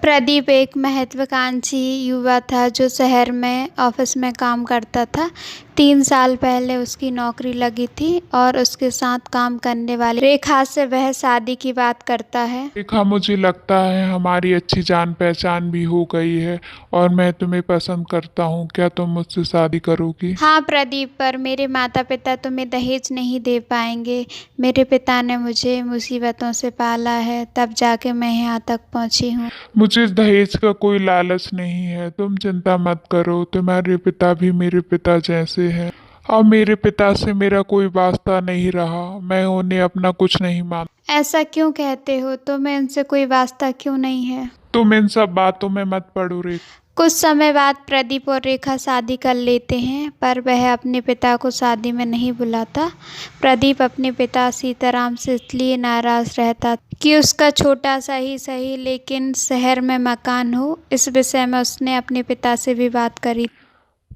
प्रदीप एक महत्वाकांक्षी युवा था जो शहर में ऑफिस में काम करता था। 3 साल पहले उसकी नौकरी लगी थी और उसके साथ काम करने वाली रेखा से वह शादी की बात करता है। रेखा, मुझे लगता है हमारी अच्छी जान पहचान भी हो गई है और मैं तुम्हें पसंद करता हूँ। क्या तुम मुझसे शादी करोगी? हाँ प्रदीप, पर मेरे माता पिता तुम्हें दहेज नहीं दे पाएंगे। मेरे पिता ने मुझे मुसीबतों से पाला है, तब जाके मैं यहाँ तक पहुँची हूँ। मुझे दहेज का कोई लालच नहीं है, तुम चिंता मत करो। तुम्हारे पिता भी मेरे पिता जैसे हैं और मेरे पिता से मेरा कोई वास्ता नहीं रहा। मैं उन्हें अपना कुछ नहीं मान। ऐसा क्यों कहते हो? तुम्हें उनसे कोई वास्ता क्यों नहीं है? तुम इन सब बातों में मत पड़ो रेखा। कुछ समय बाद प्रदीप और रेखा शादी कर लेते हैं, पर वह अपने पिता को शादी में नहीं बुलाता। प्रदीप अपने पिता सीताराम से इसलिए नाराज रहता कि उसका छोटा सा ही सही लेकिन शहर में मकान हो। इस विषय में उसने अपने पिता से भी बात करी।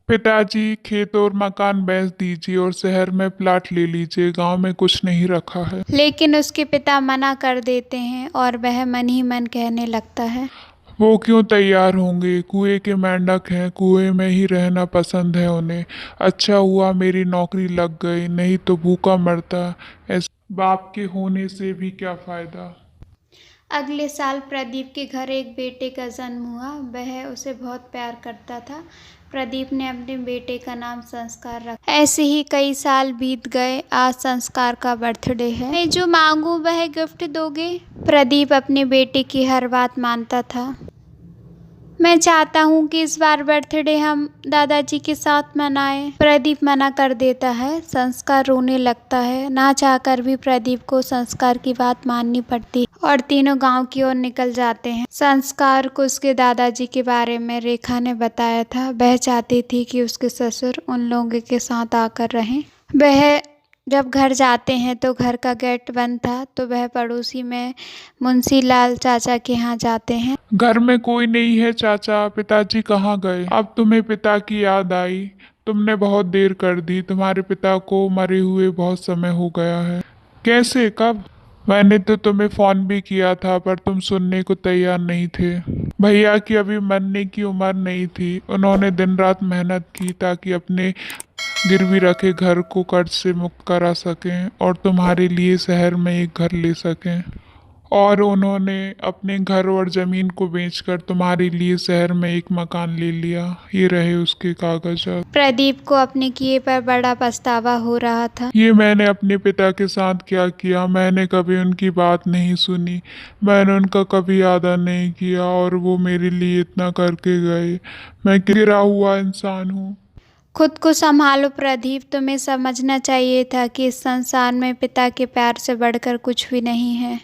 पिताजी, खेत और मकान बेच दीजिए और शहर में प्लाट ले लीजिए, गांव में कुछ नहीं रखा है। लेकिन उसके पिता मना कर देते हैं और वह मन ही मन कहने लगता है, वो क्यों तैयार होंगे? कुएं के मेंढक हैं, कुएं में ही रहना पसंद है उन्हें। अच्छा हुआ मेरी नौकरी लग गई, नहीं तो भूखा मरता। ऐसे बाप के होने से भी क्या फायदा। अगले साल प्रदीप के घर एक बेटे का जन्म हुआ। वह उसे बहुत प्यार करता था। प्रदीप ने अपने बेटे का नाम संस्कार रखा। ऐसे ही कई साल बीत गए। आज संस्कार का बर्थडे है। मैं जो मांगू वह गिफ्ट दोगे? प्रदीप अपने बेटे की हर बात मानता था। मैं चाहता हूँ कि इस बार बर्थडे हम दादाजी के साथ मनाएं। प्रदीप मना कर देता है। संस्कार रोने लगता है। ना चाहकर भी प्रदीप को संस्कार की बात माननी पड़ती है और तीनों गांव की ओर निकल जाते हैं। संस्कार को उसके दादाजी के बारे में रेखा ने बताया था। वह चाहती थी कि उसके ससुर उन लोगों के साथ आकर रहें। वह जब घर जाते हैं तो घर का गेट बंद था, तो वह पड़ोसी में मुंशी लाल चाचा के यहाँ जाते हैं। घर में कोई नहीं है चाचा, पिताजी कहाँ गए? अब तुम्हें पिता की याद आई? तुमने बहुत देर कर दी। तुम्हारे पिता को मरे हुए बहुत समय हो गया है। कैसे, कब? मैंने तो तुम्हें फोन भी किया था पर तुम सुनने को तैयार नहीं थे। भैया की अभी मरने की उम्र नहीं थी। उन्होंने दिन रात मेहनत की ताकि अपने गिरवी रखे घर को कर्ज से मुक्त करा सकें और तुम्हारे लिए शहर में एक घर ले सकें। और उन्होंने अपने घर और जमीन को बेचकर तुम्हारे लिए शहर में एक मकान ले लिया। ये रहे उसके कागजात। प्रदीप को अपने किए पर बड़ा पछतावा हो रहा था। ये मैंने अपने पिता के साथ क्या किया? मैंने कभी उनकी बात नहीं सुनी। मैंने उनका कभी आदर नहीं किया और वो मेरे लिए इतना करके गए। मैं गिरा हुआ इंसान हूँ। खुद को संभालो प्रदीप। तुम्हें समझना चाहिए था कि इस संसार में पिता के प्यार से बढ़कर कुछ भी नहीं है।